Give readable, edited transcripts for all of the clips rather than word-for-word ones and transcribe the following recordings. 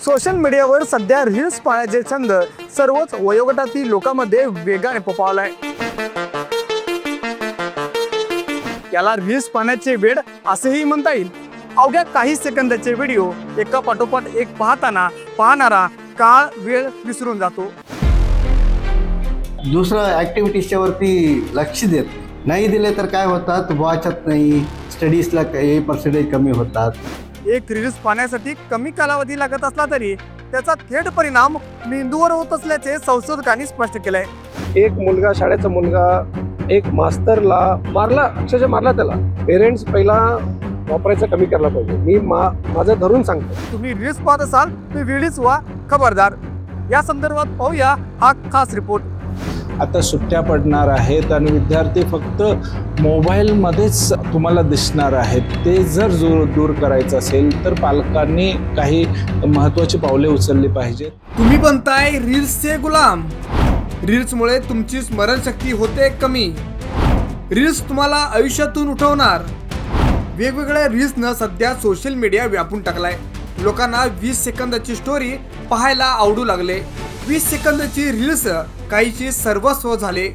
Social मीडियावर सध्या reels पाहण्याचे छंद सर्वच वयोगटातील लोकांमध्ये वेगाने फोफावलाय। याला रील्स पाहण्याचे वेड असेही म्हणता येईल। अवघ्या काही सेकंदाचे व्हिडिओ एका पाठोपाठ एक पाहताना पाहणारा काळ वेळ विसरून जातो। दुसरं ॲक्टिव्हिटीजच्या वरती लक्ष देत नाही दिले तर काय होतात, वाचत नाही, स्टडीजला काही पर्सेंटेज कमी होतात। एक रील्स पाहण्यासाठी कमी कालावधी लागत असला तरी त्याचा थेट परिणाम मेंदूवर होत असल्याचे संशोधकांनी स्पष्ट केलंय। एक मुलगा, शाळेचा मुलगा एक मास्तरला मारला, अक्षरशः मारला त्याला। पेरेंट्स पहिला वापरायचं कमी करायला पाहिजे। मी माझं धरून सांगतो। तुम्ही रील्स पाहत असाल तर वेळीच व्हा खबरदार। या संदर्भात पाहूया हा खास रिपोर्ट। आता सुट्ट्या पडणार आहेत आणि विद्यार्थी फक्त मोबाईलमध्येच तुम्हाला दिसणार आहेत। ते जर दूर करायचं असेल तर पालकांनी काही महत्त्वाची पावले उचलली पाहिजेत। तुम्ही बनताय रील्सचे गुलाम। रील्समुळे तुमची स्मरणशक्ती होते कमी। रील्स तुम्हाला आयुष्यातून उठवणार। वेगवेगळ्या रील्सनं सध्या सोशल मीडिया व्यापून टाकलाय। लोकांना 20 सेकंदाची स्टोरी पाहायला आवडू लागले। 20 सेकंदाची रील्स काहीची सर्वस्व झाले।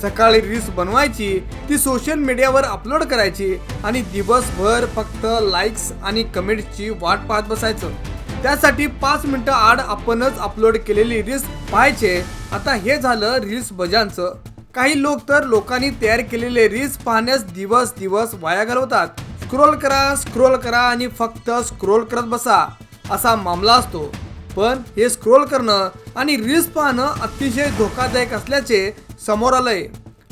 सकाळी रील्स बनवायची, ती सोशल मीडियावर अपलोड करायची आणि दिवसभर फक्त लाईक्स आणि कमेंट्सची वाट पाहत बसायचं। त्यासाठी 5 मिनिटं आड आपणच अपलोड केलेली रील्स पाहायचे। आता हे झालं रील्स बजांचं। काही लोक तर लोकांनी तयार केलेले रील्स पाहण्यास दिवस वाया घालवतात। स्क्रोल करा आणि फक्त स्क्रोल करत बसा असा मामला असतो। पण हे स्क्रोल करणं आणि रील्स पाहणं अतिशय धोकादायक असल्याचे समोर आलंय।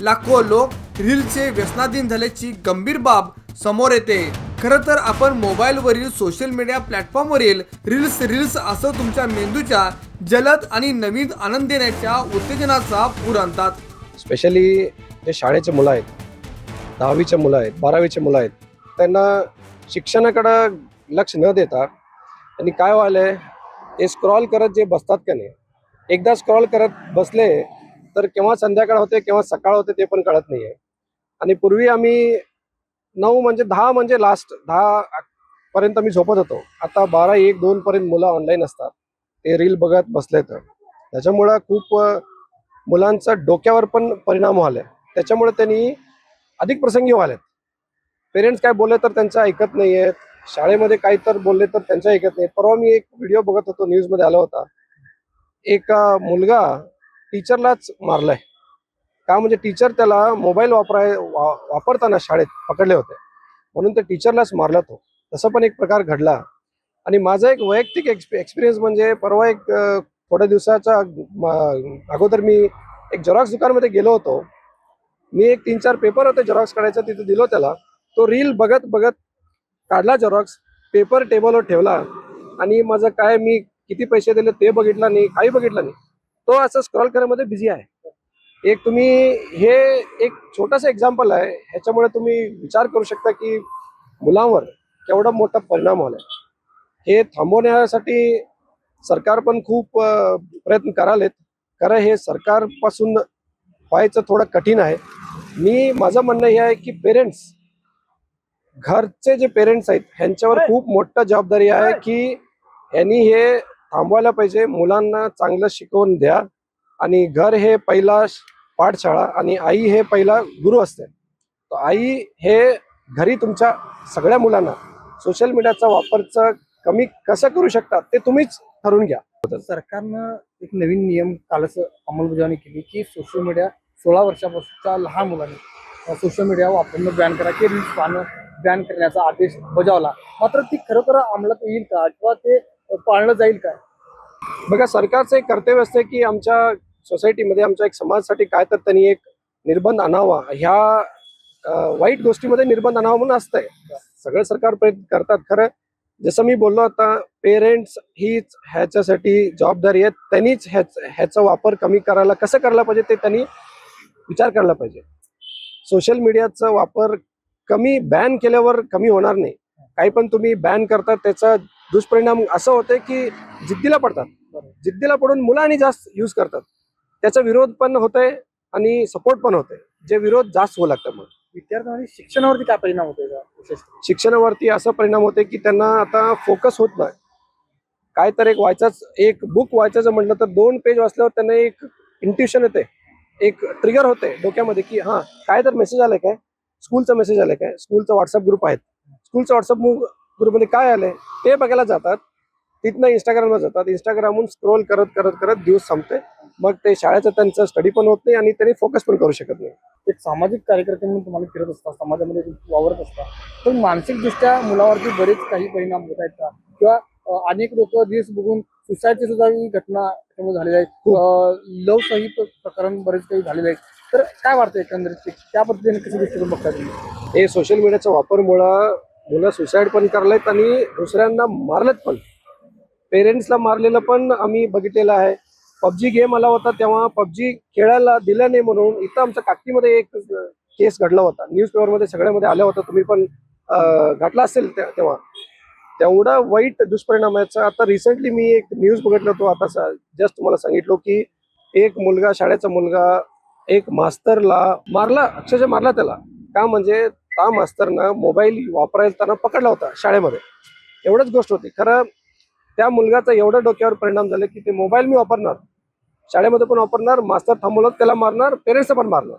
लाखो लोक रील्सचे व्यसनाधीन झाल्याची गंभीर बाब समोर येते। खरं तर आपण मोबाईलवरील सोशल मीडिया प्लॅटफॉर्मवरील रील्स असं तुमच्या मेंदूच्या जलद आणि नवीन आनंद देण्याच्या उत्तेजनाचा पूर आणतात। स्पेशली जे शाळेचे मुलं आहेत, 10वीचे मुलं आहेत, 12वीचे मुलं आहेत, त्यांना शिक्षणाकडे लक्ष न देता आणि काय व्हायलंय, हे स्क्रॉल करत जे बसतात का नाही, एकदा स्क्रॉल करत बसले तर केव्हा संध्याकाळ होते केव्हा सकाळ होते ते पण कळत नाही आहे। आणि पूर्वी आम्ही 9 म्हणजे 10 म्हणजे लास्ट 10 पर्यंत मी झोपत होतो। आता 12, 1, 2 पर्यंत मुलं ऑनलाईन असतात, ते रील बघत बसले। तर त्याच्यामुळं खूप मुलांचा डोक्यावर पण परिणाम व्हायला। त्याच्यामुळे त्यांनी अधिक प्रसंगी व्हायलेत। पेरेंट्स काय बोलले तर त्यांचं ऐकत नाही आहेत, शाळेमध्ये काही तर बोलले तर त्यांचं ऐकत नाही। परवा मी एक व्हिडिओ बघत होतो, न्यूजमध्ये आला होता, एक मुलगा टीचरलाच मारलाय। का म्हणजे टीचर त्याला मोबाईल वापरताना शाळेत पकडले होते म्हणून त्या टीचरलाच मारला तो। तसं पण एक प्रकार घडला। आणि माझा एक वैयक्तिक एक्सपिरियन्स म्हणजे परवा एक थोड्या दिवसाच्या अगोदर मी एक झेरॉक्स दुकानमध्ये गेलो होतो। मी एक 3-4 पेपर होते झेरॉक्स काढायचा, तिथे दिलो त्याला। तो रील बघत काढला झेरॉक्स, पेपर टेबलवर ठेवला आणि माझं काय, मी किती पैसे दिले ते बघितलं नाही, काही बघितलं नाही। तो असं स्क्रॉल करण्यामध्ये बिझी आहे। एक तुम्ही हे एक छोटंसं एक्झाम्पल आहे, ह्याच्यामुळे तुम्ही विचार करू शकता की मुलांवर केवढा मोठा परिणाम होणार। हे थांबवण्यासाठी सरकार पण खूप प्रयत्न करालेत। कारण हे सरकारपासून व्हायचं थोडं कठीण आहे। माझं म्हणणं हे आहे की पेरेंट्स, घरचे जे पेरेंट्स आहेत ह्यांच्यावर खूप मोठा जबाबदारी आहे की ह्यांनी हे थांबवायला पाहिजे। मुलांना चांगलं शिकवून द्या आणि घर हे पहिला पाठशाळा आणि आई हे पहिला गुरु असते। तर आई हे घरी तुमच्या सगळ्या मुलांना सोशल मीडियाचा वापरचं कमी कसं करू शकतात ते तुम्हीच ठरवून घ्या। सरकारनं एक नवीन नियम कालच अंमलबजावणी केली की सोशल मीडिया 16 वर्षापासूनच्या लहान मुलांनी सोशल मीडिया वापरणं बॅन करा, की रील्स पाहणं बॅन करण्याचा आदेश बजावला। मात्र ती खरोखर अंमलात येईल का किंवा ते पाळलं जाईल का? बघा, सरकारचं एक कर्तव्य असते की आमच्या सोसायटीमध्ये, आमच्या एक समाजासाठी काय तर त्यांनी एक निर्बंध आणावा, ह्या वाईट गोष्टीमध्ये निर्बंध आणावा म्हणून असतंय। सगळं सरकार प्रयत्न करतात। खरं जसं मी बोललो आता, पेरेंट्स हीच ह्याच्यासाठी जबाबदारी आहे। त्यांनीच ह्याचा वापर कमी करायला कसं करायला पाहिजे ते त्यांनी विचार करायला पाहिजे। सोशल मीडियाचा वापर बॅन केल्यावर कमी होणार नाही। काही पण तुम्ही बॅन करतात त्याचा दुष्परिणाम असं होते की जिद्दीला पडतात। जिद्दीला पडून मुलांनी जास्त यूज करतात, त्याचा विरोध पण होतोय आणि सपोर्ट पण होतोय, जे विरोध जास्त होऊ लागतं। मग विद्यार्थ्यांनी शिक्षणावरती काय परिणाम होतोय का? शिक्षणावरती असा परिणाम होते की त्यांना आता फोकस होत नाही। काय तर एक वाचायचं, एक बुक वाचायचं म्हटलं तर 2 पेज वाचल्यावर त्यांना एक इंट्युशन येते, एक ट्रिगर होते डोक्यामध्ये की हां काय तर मेसेज आलाय काय, स्कूलचा मेसेज आलाय काय, स्कूलचा व्हॉट्सअप ग्रुप आहेत, स्कूलचा व्हॉट्सअप ग्रुपमध्ये काय आलंय ते बघायला जातात. तिथनं इंस्टाग्रामला जातात, इंस्टाग्रामहून स्क्रोल करत करत करत दिवस संपते. मग ते शाळेचं त्यांचं स्टडी पण होत नाही आणि त्यांनी फोकस पण करू शकत नाही. एक सामाजिक कार्यकर्ते म्हणून तुम्हाला फिरत असता, समाजामध्ये वावरत असता, तर मानसिकदृष्ट्या मुलावरती बरेच काही परिणाम होत आहेत का? किंवा अनेक लोक रील्स बघून सुसाईडची सुद्धा ही घटना त्यामुळे झालेल्या आहेत, लव सही प्रकरण बरेच काही झालेले आहेत. तर काय वाटतं एकंदरीत त्या पद्धतीने कशी दृष्टिकोन बघता तुम्ही? हे सोशल मीडियाचा वापरमुळं मुलं सुसाईड पण करलेत आणि दुसऱ्यांना मारलेत पण. पेरेंट्सला मारलेलं पण आम्ही बघितलेलं आहे. पबजी गेम आला होता तेव्हा पबजी खेळायला दिलं नाही म्हणून इथं आमच्या काकीमध्ये एक केस घडला होता. न्यूजपेपरमध्ये सगळ्यामध्ये आलं होतं, तुम्ही पण घडला असेल तेव्हा. तेवढा वाईट दुष्परिणाम याचा. आता रिसेंटली मी एक न्यूज बघितलं होतो, आता जस्ट तुम्हाला सांगितलं की एक मुलगा, शाळेचा मुलगा एक मास्तरला मारला, अक्षरशः मारला त्याला. का म्हणजे त्या मास्तरनं मोबाईल वापरायला पकडला होता शाळेमध्ये. एवढंच गोष्ट होती. खरं त्या मुलगाचा एवढं डोक्यावर परिणाम झाले की ते मोबाईल मी वापरणार, शाळेमध्ये पण वापरणार, मास्तर थांबवलं त्याला मारणार, पेरेंट्सला पण मारणार.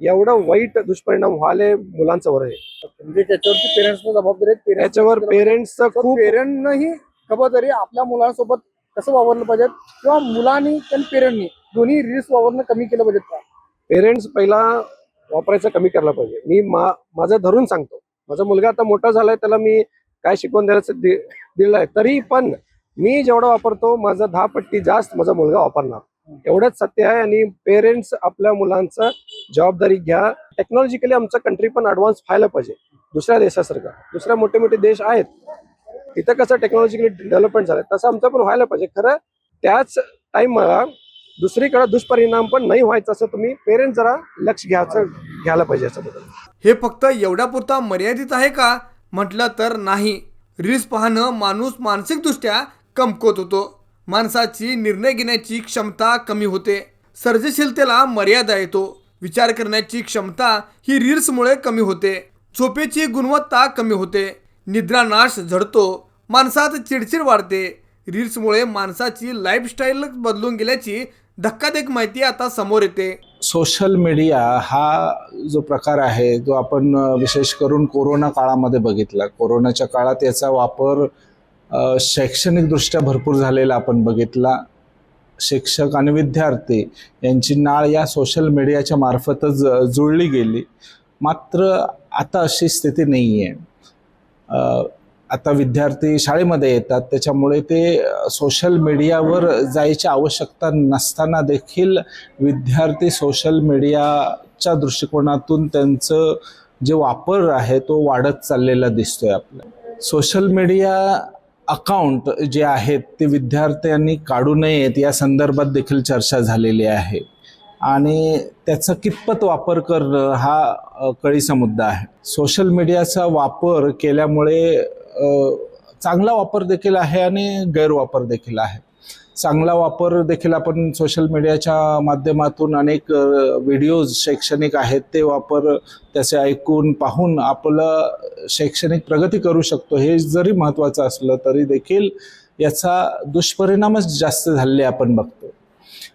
एवढं वाईट दुष्परिणाम व्हायले मुलांच्यावर आहे. म्हणजे त्याच्यावरती पेरेंट्सला जबाबदारी आहे. त्याच्यावर पेरेंट्सचं खूप पेरेंटनंही खबरदारी आपल्या मुलांसोबत कसं वावरलं पाहिजे, किंवा मुलांनी आणि पेरेंटनी दोन्ही रील्स वापरणं कमी केलं पाहिजे का? पेरेंट्स पहिला वापरायचं कमी करायला पाहिजे. मी माझं धरून सांगतो, माझा मुलगा आता मोठा झालाय, त्याला मी काय शिकवून द्यायचं दिलं आहे, तरी पण मी जेवढा वापरतो माझा 10 पट्टी जास्त माझा मुलगा वापरणार, एवढंच सत्य आहे. आणि पेरेंट्स आपल्या मुलांचं जबाबदारी घ्या. टेक्नॉलॉजिकली आमचं कंट्री पण ॲडव्हान्स व्हायला पाहिजे दुसऱ्या देशासारखं. दुसऱ्या मोठे मोठे देश आहेत तिथं कसं टेक्नॉलॉजिकली डेव्हलपमेंट झालं तसं आमचं पण व्हायला पाहिजे. खरं त्याच टाइमला दुसरीकडे दुष्परिणाम पण नाही व्हायचं, असं तुम्ही पेरेंट्स जरा लक्ष घ्यायला पाहिजे याच्याबद्दल. हे फक्त एवढ्यापुरता मर्यादित आहे का म्हटलं तर नाही. रील्स पाहणं माणूस मानसिकदृष्ट्या कमकुवत होतो. माणसाची निर्णय घेण्याची क्षमता कमी होते. सर्जशीलतेला मर्यादा येतो. विचार करण्याची क्षमता ही रील्समुळे कमी होते. झोपेची गुणवत्ता कमी होते. निद्रानाश झडतो. माणसात चिडचिड वाढते. रील्समुळे माणसाची लाईफस्टाईल बदलून गेल्याची धक्कादायक माहिती आता समोर येते. सोशल मीडिया हा जो प्रकार आहे जो आपण विशेष करून कोरोना काळामध्ये बघितला. कोरोनाच्या काळात याचा वापर शैक्षणिकदृष्ट्या भरपूर झालेला आपण बघितला. शिक्षक आणि विद्यार्थी यांची नाळ या सोशल मीडियाच्या मार्फतच जुळली गेली. मात्र आता अशी स्थिती नाही आहे. आता विद्यार्थी शाळेमध्ये येतात, त्याच्यामुळे ते सोशल मीडियावर जायची आवश्यकता नसताना देखील विद्यार्थी सोशल मीडियाच्या दृष्टिकोनातून त्यांचं जे वापर आहे तो वाढत चाललेला दिसतोय आपल्याला. सोशल मीडिया अकाउंट जे आहेत ते विद्यार्थ्यांनी काढू नयेत या संदर्भात देखील चर्चा झालेली आहे आणि त्याचा कितपत वापर करणं हा कळीचा मुद्दा आहे. सोशल मीडियाचा वापर केल्यामुळे चांगला वापर देखील आहे आणि गैरवापर देखील आहे. चांगला वापर देखील आपण सोशल मीडियाच्या माध्यमातून अनेक व्हिडिओज शैक्षणिक आहेत ते वापर त्याचे ऐकून पाहून आपलं शैक्षणिक प्रगती करू शकतो. हे जरी महत्त्वाचं असलं तरी देखील याचा दुष्परिणामच जास्त झालेले आपण बघतो.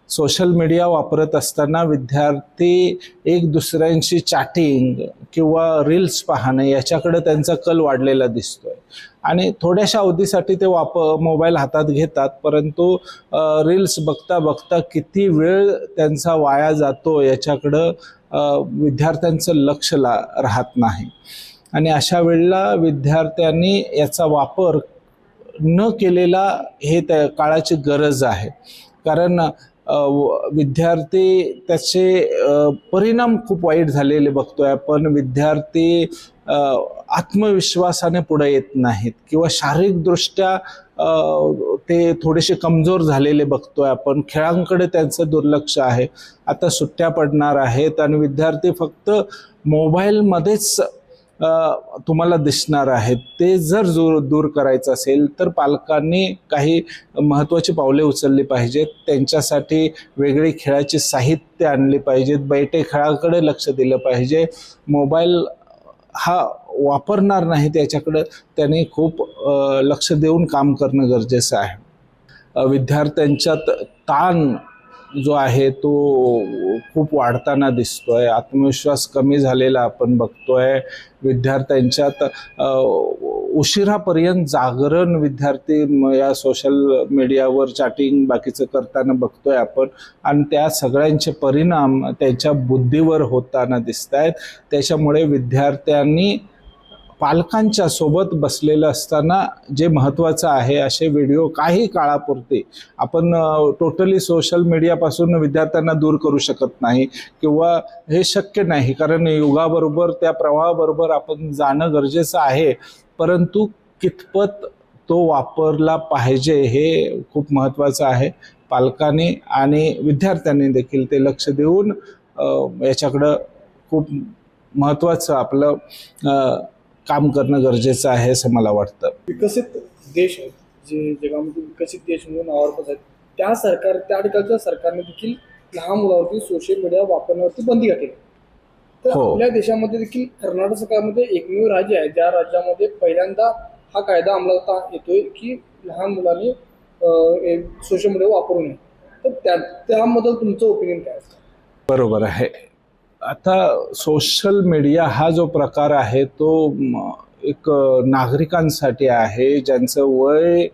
सोशल मीडिया वापरत असताना विद्यार्थी एक दुसऱ्यांशी चॅटिंग किंवा रील्स पाहणे याच्याकडे त्यांचा कल वाढलेला दिसतोय आणि थोड्याशा अवधीसाठी ते मोबाईल हातात घेतात, परंतु रील्स बघता बघता किती वेळ त्यांचा वाया जातो याच्याकडं विद्यार्थ्यांचं लक्ष राहत नाही. आणि अशा वेळेला विद्यार्थ्यांनी याचा वापर न केलेला हे त्या काळाची गरज आहे. कारण विद्यार्थी त्याचे परिणाम खूप वाईट झालेले बघतोय आपण. विद्यार्थी आत्मविश्वासाने पुढे येत नाहीत किंवा शारीरिकदृष्ट्या ते थोडेसे कमजोर झालेले बघतोय आपण. खेळांकडे त्यांचं दुर्लक्ष आहे. आता सुट्ट्या पडणार आहेत आणि विद्यार्थी फक्त मोबाईलमध्येच तुम्हाला दिसणार आहेत. ते जर दूर करायचं असेल तर पालकांनी काही महत्त्वाची पावले उचलली पाहिजेत. त्यांच्यासाठी वेगळी खेळाची साहित्य आणली पाहिजेत. बैठे खेळाकडे लक्ष दिलं पाहिजे. मोबाईल हा वापरणार नाही त्याच्याकडं त्यांनी खूप लक्ष देऊन काम करणं गरजेचं आहे. विद्यार्थ्यांच्यात ताण जो आहे तो खूप वाढताना दिसतोय. आत्मविश्वास कमी झालेला आपण बघतोय. विद्यार्थ्यांच्यात उशिरापर्यंत जागरण विद्यार्थी या सोशल मीडियावर चॅटिंग बाकीचं करताना बघतोय आपण, आणि त्या सगळ्यांचे परिणाम त्यांच्या बुद्धीवर होताना दिसत आहेत. त्याच्यामुळे विद्यार्थ्यांनी पालकांच्या सोबत बसलेलं असताना जे महत्त्वाचं आहे असे व्हिडिओ काही काळापुरते आपण टोटली सोशल मीडियापासून विद्यार्थ्यांना दूर करू शकत नाही किंवा हे शक्य नाही, कारण युगाबरोबर त्या प्रवाहाबरोबर आपण जाणं गरजेचं आहे. परंतु कितपत तो वापरला पाहिजे हे खूप महत्त्वाचं आहे. पालकांनी आणि विद्यार्थ्यांनी देखील ते लक्ष देऊन याच्याकडं खूप महत्त्वाचं आपलं काम करणं गरजेचं आहे असं मला वाटतं. विकसित देश आहेत जे जगामध्ये विकसित देश म्हणून नावावर आहेत, त्या ठिकाणच्या सरकारने देखील लहान मुलावरती सोशल मीडिया वापरण्यावरती बंदी घातली. तर आपल्या देशामध्ये देखील कर्नाटक सरकारमध्ये एकमेव राज्य आहे ज्या राज्यामध्ये पहिल्यांदा हा कायदा अंमलात येतोय की लहान मुलांनी सोशल मीडिया वापरू नये. तर त्याबद्दल तुमचं ओपिनियन काय असतं? बरोबर आहे. आता सोशल मीडिया हा जो प्रकार आहे तो एक नागरिकांसाठी आहे ज्यांचं वय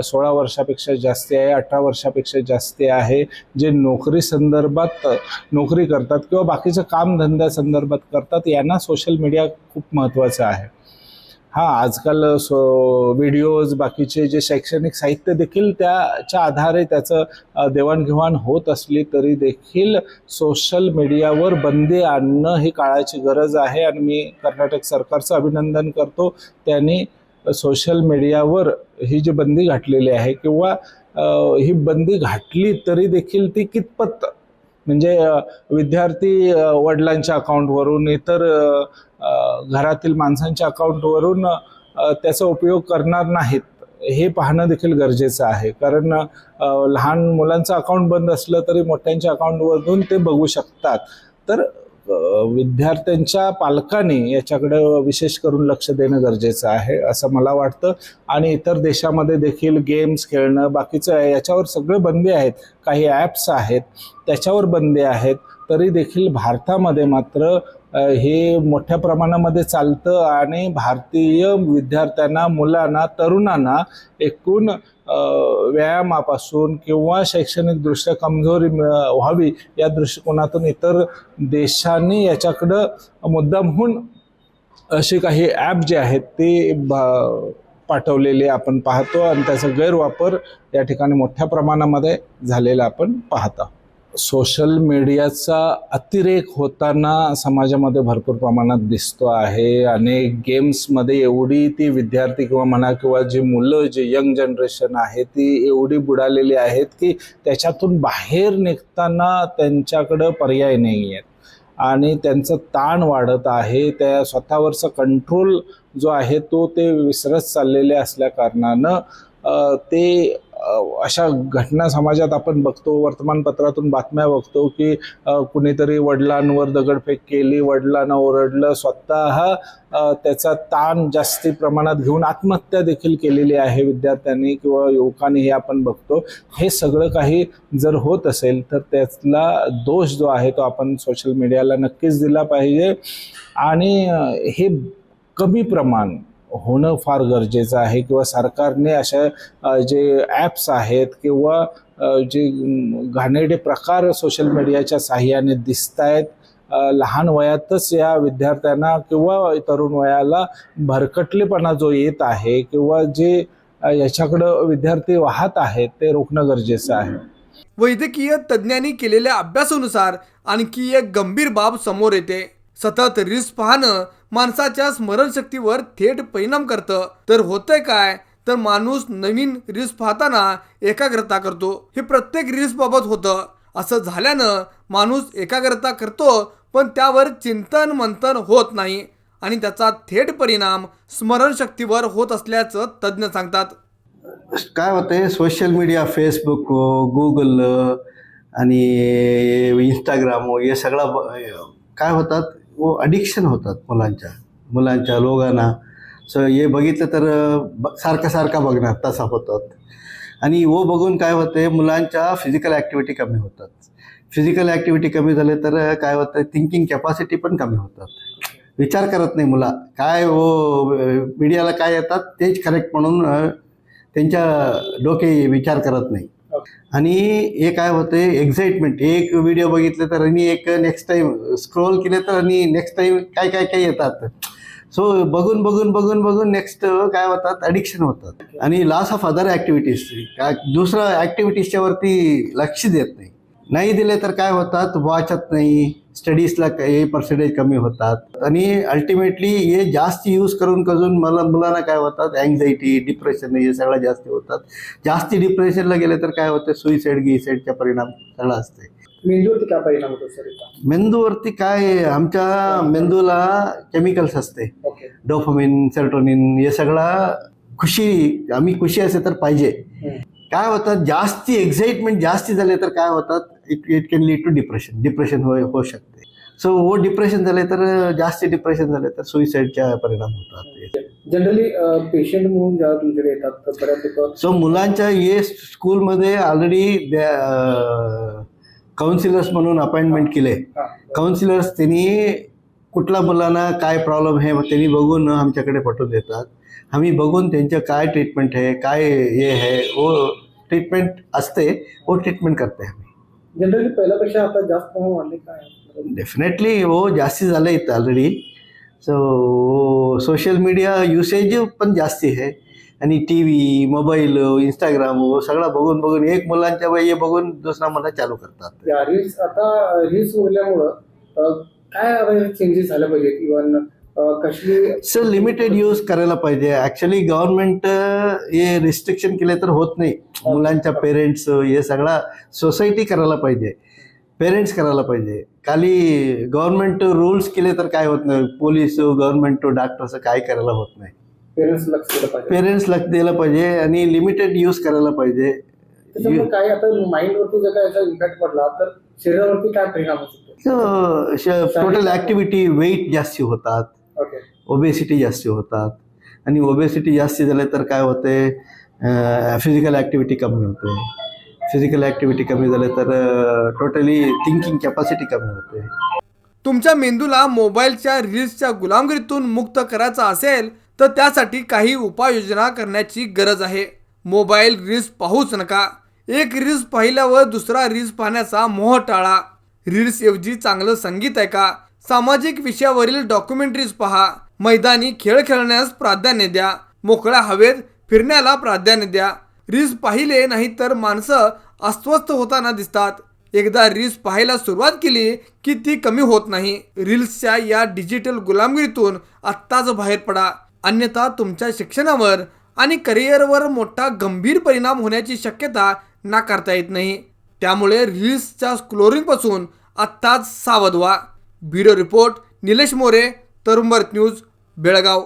16 वर्षापेक्षा जास्त आहे, 18 वर्षापेक्षा जास्त आहे, जे नोकरी संदर्भात नोकरी करतात किंवा बाकीचं कामधंद्या संदर्भात करतात, यांना सोशल मीडिया खूप महत्त्वाचं आहे. हां, आजकाल व्हिडिओज बाकीचे जे शैक्षणिक साहित्य देखील त्याच्या आधारे त्याचं देवाणघेवाण होत असली तरी देखील सोशल मीडियावर बंदी आणणं ही काळाची गरज आहे. आणि मी कर्नाटक सरकारचं अभिनंदन करतो, त्यांनी सोशल मीडियावर ही जी बंदी घातलेली आहे किंवा ही बंदी घातली तरी देखील ती कितपत, म्हणजे विद्यार्थी वडिलांच्या अकाउंटवरून इतर घरातील माणसांच्या अकाउंटवरून त्याचा उपयोग करणार नाहीत हे पाहणं देखील गरजेचं आहे. कारण लहान मुलांचं अकाउंट बंद असलं तरी मोठ्यांच्या अकाउंटवरून ते बघू शकतात. तर विद्यार्थ्यांच्या पालकांनी याच्याकडे विशेष करून लक्ष देणं गरजेचं आहे असं मला वाटतं. आणि इतर देशामध्ये देखील गेम्स खेळणं बाकीचं आहे याच्यावर सगळे बंदी आहेत. काही ॲप्स आहेत त्याच्यावर बंदी आहेत, तरी देखील भारतामध्ये मात्र हे मोठ्या प्रमाणामध्ये चालतं. आणि भारतीय विद्यार्थ्यांना, मुलांना, तरुणांना एकूण व्यायामापासून किंवा शैक्षणिकदृष्ट्या कमजोरी व्हावी या दृष्टिकोनातून इतर देशांनी याच्याकडं मुद्दामहून असे काही ॲप जे आहेत ते पाठवलेले आपण पाहतो आणि त्याचा गैरवापर या ठिकाणी मोठ्या प्रमाणामध्ये झालेला आपण पाहतो. सोशल मीडियाचा अतिरेक होताना समाजामध्ये भरपूर प्रमाणात दिसतो आहे. अनेक गेम्समध्ये एवढी ती विद्यार्थी किंवा म्हणा किंवा जी मुलं, जे यंग जनरेशन आहे ती एवढी बुडालेली आहेत की त्याच्यातून बाहेर निघताना त्यांच्याकडं पर्याय नाही आहेत आणि त्यांचं ताण वाढत आहे. त्या स्वतःवरचा कंट्रोल जो आहे तो ते विसरत चाललेले असल्या कारणानं ते अशा घटना समाजात आपण बघतो, वर्तमानपत्रातून बातम्या बघतो की कुणीतरी वडिलांवर दगडफेक केली, वडिलांना ओरडलं, स्वतः त्याचा ताण जास्ती प्रमाणात घेऊन आत्महत्या देखील केलेली आहे विद्यार्थ्यांनी किंवा युवकांनी, हे आपण बघतो. हे सगळं काही जर होत असेल तर त्यातला दोष जो आहे तो आपण सोशल मीडियाला नक्कीच दिला पाहिजे आणि हे कमी प्रमाण होणं फार गरजेचं आहे. किंवा सरकारने अशा जे ॲप्स आहेत किंवा जे घाणेरडे प्रकार सोशल मीडियाच्या साहाय्याने दिसत आहेत, लहान वयातच या विद्यार्थ्यांना किंवा तरुण वयाला भरकटलेपणा जो येत आहे किंवा जे याच्याकडं विद्यार्थी वाहत आहेत ते रोखणं गरजेचं आहे. वैद्यकीय तज्ज्ञांनी केलेल्या अभ्यासानुसार आणखी एक गंभीर बाब समोर येते. सतत रील्स पाहणं माणसाच्या स्मरणशक्तीवर थेट परिणाम करतं. तर होतंय काय, तर माणूस नवीन रील्स पाहताना एकाग्रता करतो. हे प्रत्येक रील्स बाबत होतं. असं झाल्यानं माणूस एकाग्रता करतो पण त्यावर चिंतन मंथन होत नाही आणि त्याचा थेट परिणाम स्मरणशक्तीवर होत असल्याचं तज्ज्ञ सांगतात. काय होतंय, सोशल मीडिया, फेसबुक, गुगल आणि इंस्टाग्राम हे सगळं काय होतात, अडिक्शन होतात मुलांच्या लोकांना. हे बघितलं तर सारखा बघणार तसा होतात. आणि वो बघून काय होते, मुलांच्या फिजिकल ॲक्टिव्हिटी कमी होतात. फिजिकल ॲक्टिव्हिटी कमी झाले तर काय होतं, थिंकिंग कॅपॅसिटी पण कमी होतात. विचार करत नाही मुला, काय मीडियाला काय येतात तेच करेक्ट म्हणून त्यांच्या डोके विचार करत नाही. आणि हे काय होते, एक्साइटमेंट, एक व्हिडिओ बघितले तर आणि एक नेक्स्ट टाइम स्क्रोल केले तर आणि नेक्स्ट टाइम काय काय काय येतात. सो बघून नेक्स्ट काय होतात, ॲडिक्शन होतात आणि लॉस ऑफ अदर ॲक्टिव्हिटीज, काय दुसरं ॲक्टिव्हिटीजच्या वरती लक्ष देत नाही दिले तर काय होतात, वाचत नाही, स्टडीजला हे पर्सेंटेज कमी होतात आणि अल्टिमेटली हे जास्त यूज करून मुलांना काय होतात, अँझायटी, डिप्रेशन हे सगळं जास्त होतात. जास्ती डिप्रेशनला गेले तर काय होतं, सुईसाईडचा परिणाम सगळा असते. मेंदूवरती काय परिणाम होतो सर? मेंदूवरती काय, आमच्या मेंदूला केमिकल्स असते, ओके. डोपामिन, सेरोटोनिन, हे सगळा आम्ही खुशी असे तर पाहिजे. काय होतात, जास्ती एक्साइटमेंट जास्ती झाले तर काय होतात, it can lead to depression होऊ शकते. सो वो डिप्रेशन झाले तर जास्ती डिप्रेशन झाले तर सुईसाईडच्या परिणाम होतात. जनरली पेशंट म्हणून जेव्हा तुमच्याकडे येतात तर बऱ्यापैकी सो मुलांच्या हे स्कूलमध्ये ऑलरेडी काउन्सिलर्स म्हणून अपॉइंटमेंट केले. काउन्सिलर्स त्यांनी कुठल्या मुलांना काय प्रॉब्लेम आहे त्यांनी बघून आमच्याकडे पाठवून देतात. आम्ही बघून त्यांचं काय ट्रीटमेंट आहे, काय हे आहे, वो ट्रीटमेंट असते, वो ट्रीटमेंट करते आम्ही. जनरली पहिल्यापेक्षा आता जास्त वाढले काय? डेफिनेटली वो जास्ती झालं आहे already. So social media usage पण जास्ती आहे आणि टी व्ही, मोबाईल, इंस्टाग्राम सगळं बघून एक मुलांच्या वय बघून दुसरा मुलं चालू करतात. रील्स आता रील्स उरल्यामुळं काय चेंजेस झाले पाहिजे इव्हन कशी? सर लिमिटेड यूज करायला पाहिजे. ॲक्च्युली गव्हर्नमेंट हे रिस्ट्रिक्शन केले तर होत नाही. मुलांच्या पेरेंट्स हे सगळा सोसायटी करायला पाहिजे, पेरेंट्स करायला पाहिजे. खाली गव्हर्नमेंट रूल्स केले तर काय होत नाही, पोलीस, गव्हर्नमेंट, डॉक्टर्स काय करायला होत नाही. पेरेंट्स लक्ष दिलं पाहिजे, पेरेंट्स लक्ष दिलं पाहिजे आणि लिमिटेड यूज करायला पाहिजे. त्याच्यामुळे काय आता माइंडवरती जर काय याचा इफेक्ट पडला तर शरीरावरती काय परिणाम होऊ शकतो? टोटल ॲक्टिव्हिटी, वेट जास्त होतात, ओके. ओबेसिटी जास्त होतात आणि ओबेसिटी जास्त झाले तर काय होते, फिजिकल ॲक्टिव्हिटी कमी होते. फिजिकल ॲक्टिव्हिटी कमी झाले तर टोटली थिंकिंग कॅपॅसिटी कमी होते. तुमच्या मेंदूला मोबाईलच्या रील्सच्या गुलामगिरीतून मुक्त करायचा असेल तर त्यासाठी काही उपाययोजना करण्याची गरज आहे. मोबाईल रील्स पाहूच नका. एक रील्स पाहिल्यावर दुसरा रील्स पाहण्याचा मोह टाळा. रील्सऐवजी चांगलं संगीत ऐका, सामाजिक विषयावरील डॉक्युमेंटरीज पहा, मैदानी खेळ खेळण्यास प्राधान्य द्या, मोकळ्या हवेत फिरण्याला प्राधान्य द्या. रील्स पाहिले नाही तर माणसं अस्वस्थ होताना दिसतात. एकदा रील्स पाहायला सुरुवात केली की ती कमी होत नाही. रील्सच्या या डिजिटल गुलामगिरीतून आत्ताच बाहेर पडा, अन्यथा तुमच्या शिक्षणावर आणि करिअरवर मोठा गंभीर परिणाम होण्याची शक्यता नाकारता येत नाही. त्यामुळे रील्सच्या स्क्रोलिंगपासून आत्ताच सावध व्हा. Bureau report, Nilesh More, Tarun Bharat news, Belgaum.